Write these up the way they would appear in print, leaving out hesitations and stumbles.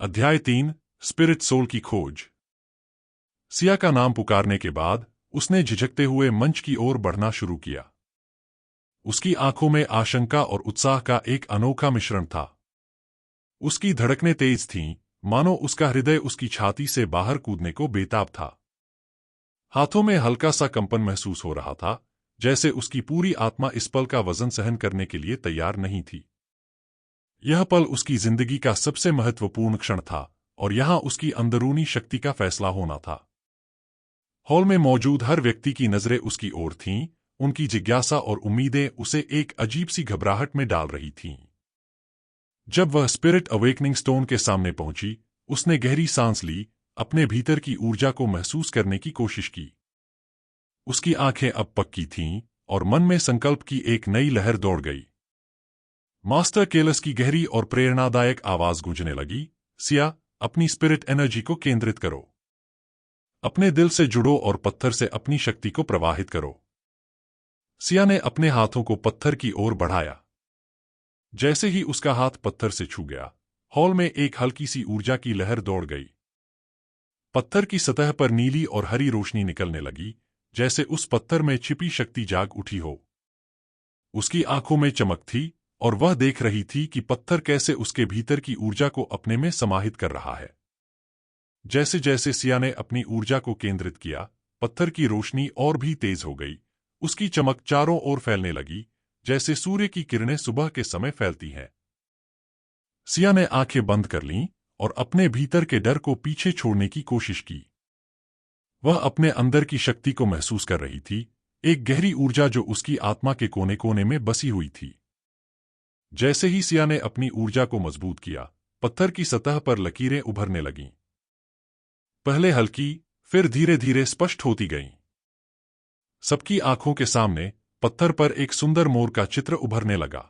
अध्याय 3 spirit soul की खोज। सिया का नाम पुकारने के बाद उसने झिझकते हुए मंच की ओर बढ़ना शुरू किया। उसकी आंखों में आशंका और उत्साह का एक अनोखा मिश्रण था। उसकी धड़कनें तेज थीं, मानो उसका हृदय उसकी छाती से बाहर कूदने को बेताब था। हाथों में हल्का सा कंपन महसूस हो रहा था, जैसे उसकी पूरी आत्मा इस पल का वजन सहन करने के लिए तैयार नहीं थी। यह पल उसकी जिंदगी का सबसे महत्वपूर्ण क्षण था और यहां उसकी अंदरूनी शक्ति का फैसला होना था। हॉल में मौजूद हर व्यक्ति की नजरें उसकी ओर थीं, उनकी जिज्ञासा और उम्मीदें उसे एक अजीब सी घबराहट में डाल रही थीं। जब वह स्पिरिट अवेकनिंग स्टोन के सामने पहुंची, उसने गहरी सांस ली, अपने भीतर की ऊर्जा को महसूस करने की कोशिश की। उसकी आंखें अब पक्की थीं और मन में संकल्प की एक नई लहर दौड़ गई। मास्टर केलस की गहरी और प्रेरणादायक आवाज गूंजने लगी, सिया, अपनी स्पिरिट एनर्जी को केंद्रित करो। अपने दिल से जुड़ो और पत्थर से अपनी शक्ति को प्रवाहित करो। सिया ने अपने हाथों को पत्थर की ओर बढ़ाया। जैसे ही उसका हाथ पत्थर से छू गया, हॉल में एक हल्की सी ऊर्जा की लहर दौड़ गई। पत्थर की सतह पर नीली और हरी रोशनी निकलने लगी, जैसे उस पत्थर में छिपी शक्ति जाग उठी हो। उसकी आंखों में चमक थी और वह देख रही थी कि पत्थर कैसे उसके भीतर की ऊर्जा को अपने में समाहित कर रहा है। जैसे जैसे सिया ने अपनी ऊर्जा को केंद्रित किया, पत्थर की रोशनी और भी तेज हो गई। उसकी चमक चारों ओर फैलने लगी, जैसे सूर्य की किरणें सुबह के समय फैलती हैं। सिया ने आंखें बंद कर लीं और अपने भीतर के डर को पीछे छोड़ने की कोशिश की। वह अपने अंदर की शक्ति को महसूस कर रही थी, एक गहरी ऊर्जा जो उसकी आत्मा के कोने कोने में बसी हुई थी। जैसे ही सिया ने अपनी ऊर्जा को मजबूत किया, पत्थर की सतह पर लकीरें उभरने लगीं। पहले हल्की, फिर धीरे धीरे स्पष्ट होती गईं। सबकी आंखों के सामने पत्थर पर एक सुंदर मोर का चित्र उभरने लगा।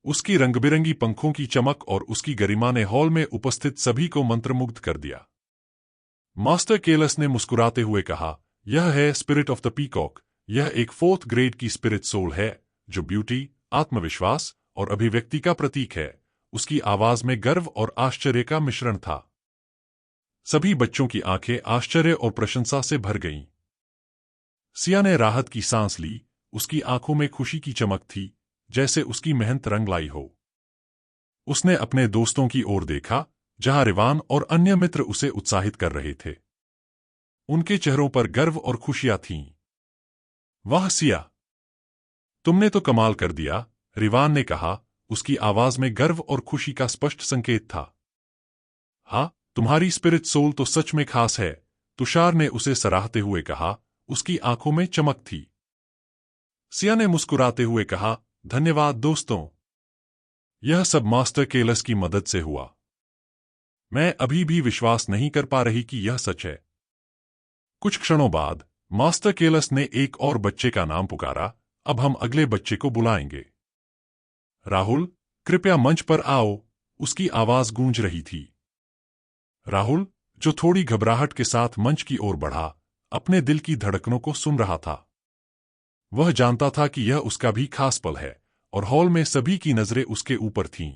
उसकी रंगबिरंगी पंखों की चमक और उसकी गरिमा ने हॉल में उपस्थित सभी को मंत्रमुग्ध कर दिया। मास्टर केलस ने मुस्कुराते हुए कहा, यह है स्पिरिट ऑफ द पीकॉक। यह एक 4th ग्रेड की स्पिरिट सोल है, जो ब्यूटी, आत्मविश्वास और अभिव्यक्ति का प्रतीक है। उसकी आवाज में गर्व और आश्चर्य का मिश्रण था। सभी बच्चों की आंखें आश्चर्य और प्रशंसा से भर गईं। सिया ने राहत की सांस ली, उसकी आंखों में खुशी की चमक थी, जैसे उसकी मेहनत रंग लाई हो। उसने अपने दोस्तों की ओर देखा, जहां रिवान और अन्य मित्र उसे उत्साहित कर रहे थे। उनके चेहरों पर गर्व और खुशियां थीं। वाह सिया, तुमने तो कमाल कर दिया, रिवान ने कहा, उसकी आवाज में गर्व और खुशी का स्पष्ट संकेत था। हाँ, तुम्हारी स्पिरिट सोल तो सच में खास है, तुषार ने उसे सराहते हुए कहा, उसकी आंखों में चमक थी। सिया ने मुस्कुराते हुए कहा, धन्यवाद दोस्तों। यह सब मास्टर केलस की मदद से हुआ। मैं अभी भी विश्वास नहीं कर पा रही कि यह सच है। कुछ क्षणों बाद मास्टर केलस ने एक और बच्चे का नाम पुकारा। अब हम अगले बच्चे को बुलाएंगे। राहुल, कृपया मंच पर आओ, उसकी आवाज गूंज रही थी। राहुल, जो थोड़ी घबराहट के साथ मंच की ओर बढ़ा, अपने दिल की धड़कनों को सुन रहा था। वह जानता था कि यह उसका भी खास पल है और हॉल में सभी की नजरें उसके ऊपर थीं।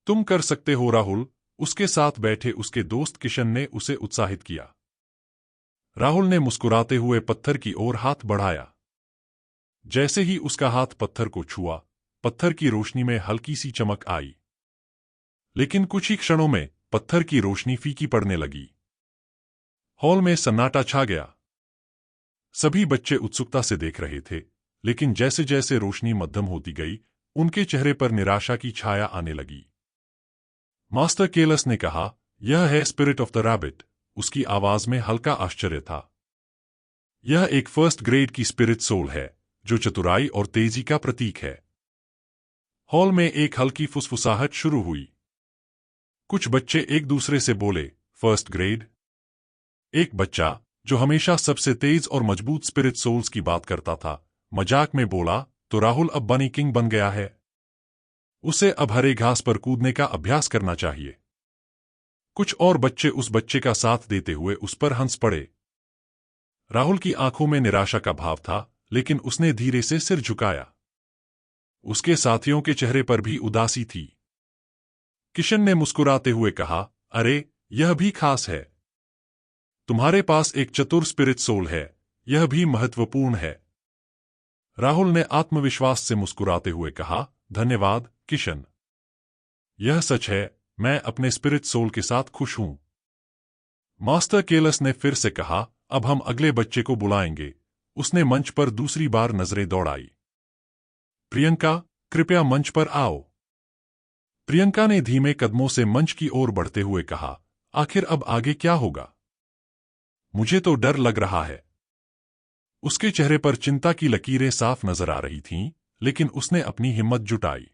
तुम कर सकते हो राहुल, उसके साथ बैठे उसके दोस्त किशन ने उसे उत्साहित किया। राहुल ने मुस्कुराते हुए पत्थर की ओर हाथ बढ़ाया। जैसे ही उसका हाथ पत्थर को छुआ, पत्थर की रोशनी में हल्की सी चमक आई। लेकिन कुछ ही क्षणों में पत्थर की रोशनी फीकी पड़ने लगी। हॉल में सन्नाटा छा गया। सभी बच्चे उत्सुकता से देख रहे थे, लेकिन जैसे जैसे रोशनी मध्यम होती गई, उनके चेहरे पर निराशा की छाया आने लगी। मास्टर केलस ने कहा, यह है स्पिरिट ऑफ द रैबिट। उसकी आवाज में हल्का आश्चर्य था। यह एक 1st ग्रेड की स्पिरिट सोल है, जो चतुराई और तेजी का प्रतीक है। हॉल में एक हल्की फुसफुसाहट शुरू हुई। कुछ बच्चे एक दूसरे से बोले, 1st ग्रेड। एक बच्चा, जो हमेशा सबसे तेज और मजबूत स्पिरिट सोल्स की बात करता था, मजाक में बोला, तो राहुल अब बनी किंग बन गया है। उसे अब हरे घास पर कूदने का अभ्यास करना चाहिए। कुछ और बच्चे उस बच्चे का साथ देते हुए उस पर हंस पड़े। राहुल की आंखों में निराशा का भाव था, लेकिन उसने धीरे से सिर झुकाया। उसके साथियों के चेहरे पर भी उदासी थी। किशन ने मुस्कुराते हुए कहा, अरे, यह भी खास है। तुम्हारे पास एक चतुर स्पिरिट सोल है, यह भी महत्वपूर्ण है। राहुल ने आत्मविश्वास से मुस्कुराते हुए कहा, धन्यवाद, किशन। यह सच है, मैं अपने स्पिरिट सोल के साथ खुश हूं। मास्टर केलस ने फिर से कहा, अब हम अगले बच्चे को बुलाएंगे। उसने मंच पर दूसरी बार नजरें दौड़ाई। प्रियंका, कृपया मंच पर आओ। प्रियंका ने धीमे कदमों से मंच की ओर बढ़ते हुए कहा, आखिर अब आगे क्या होगा? मुझे तो डर लग रहा है। उसके चेहरे पर चिंता की लकीरें साफ नजर आ रही थीं, लेकिन उसने अपनी हिम्मत जुटाई।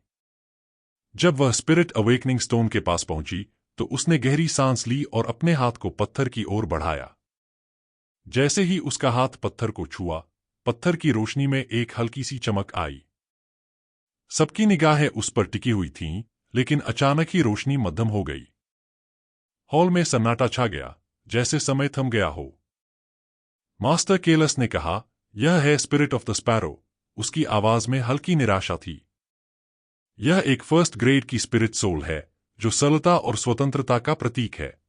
जब वह स्पिरिट अवेकनिंग स्टोन के पास पहुंची, तो उसने गहरी सांस ली और अपने हाथ को पत्थर की ओर बढ़ाया। जैसे ही उसका हाथ पत्थर को छुआ, पत्थर की रोशनी में एक हल्की सी चमक आई। सबकी निगाहें उस पर टिकी हुई थीं, लेकिन अचानक ही रोशनी मद्धम हो गई। हॉल में सन्नाटा छा गया, जैसे समय थम गया हो। मास्टर केलस ने कहा, यह है स्पिरिट ऑफ द स्पैरो। उसकी आवाज में हल्की निराशा थी। यह एक फर्स्ट ग्रेड की स्पिरिट सोल है, जो सरलता और स्वतंत्रता का प्रतीक है।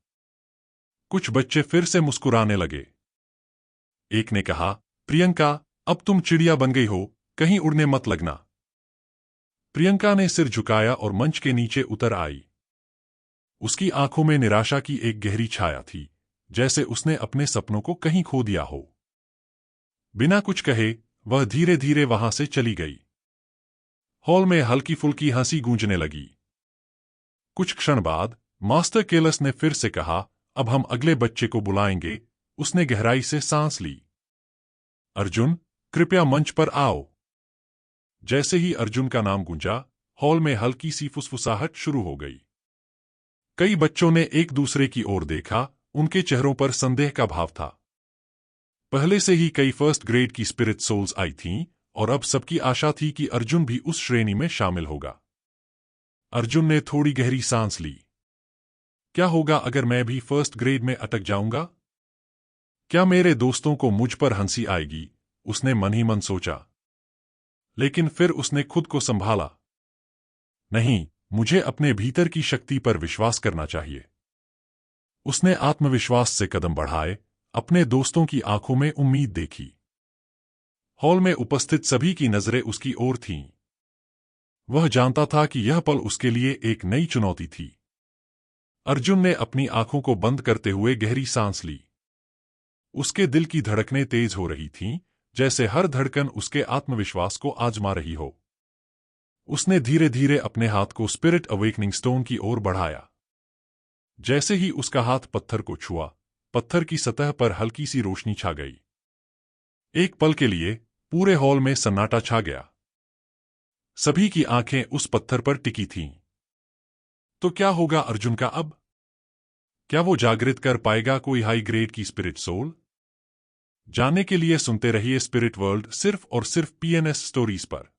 कुछ बच्चे फिर से मुस्कुराने लगे। एक ने कहा, प्रियंका, अब तुम चिड़िया बन गई हो, कहीं उड़ने मत लगना। प्रियंका ने सिर झुकाया और मंच के नीचे उतर आई। उसकी आंखों में निराशा की एक गहरी छाया थी, जैसे उसने अपने सपनों को कहीं खो दिया हो। बिना कुछ कहे, वह धीरे धीरे वहां से चली गई। हॉल में हल्की फुल्की हंसी गूंजने लगी। कुछ क्षण बाद मास्टर केलस ने फिर से कहा, अब हम अगले बच्चे को बुलाएंगे। उसने गहराई से सांस ली। अर्जुन, कृपया मंच पर आओ। जैसे ही अर्जुन का नाम गूंजा, हॉल में हल्की सी फुसफुसाहट शुरू हो गई। कई बच्चों ने एक दूसरे की ओर देखा, उनके चेहरों पर संदेह का भाव था। पहले से ही कई फर्स्ट ग्रेड की स्पिरिट सोल्स आई थीं, और अब सबकी आशा थी कि अर्जुन भी उस श्रेणी में शामिल होगा। अर्जुन ने थोड़ी गहरी सांस ली। क्या होगा अगर मैं भी फर्स्ट ग्रेड में अटक जाऊंगा? क्या मेरे दोस्तों को मुझ पर हंसी आएगी? उसने मन ही मन सोचा। लेकिन फिर उसने खुद को संभाला। नहीं, मुझे अपने भीतर की शक्ति पर विश्वास करना चाहिए। उसने आत्मविश्वास से कदम बढ़ाए, अपने दोस्तों की आंखों में उम्मीद देखी। हॉल में उपस्थित सभी की नजरें उसकी ओर थीं। वह जानता था कि यह पल उसके लिए एक नई चुनौती थी। अर्जुन ने अपनी आंखों को बंद करते हुए गहरी सांस ली। उसके दिल की धड़कनें तेज हो रही थीं, जैसे हर धड़कन उसके आत्मविश्वास को आजमा रही हो। उसने धीरे धीरे अपने हाथ को स्पिरिट अवेकनिंग स्टोन की ओर बढ़ाया। जैसे ही उसका हाथ पत्थर को छुआ, पत्थर की सतह पर हल्की सी रोशनी छा गई। एक पल के लिए पूरे हॉल में सन्नाटा छा गया। सभी की आंखें उस पत्थर पर टिकी थीं। तो क्या होगा अर्जुन का अब? क्या वो जागृत कर पाएगा कोई हाई ग्रेड की स्पिरिट सोल? जानने के लिए सुनते रहिए स्पिरिट वर्ल्ड, सिर्फ और सिर्फ PNS स्टोरीज पर।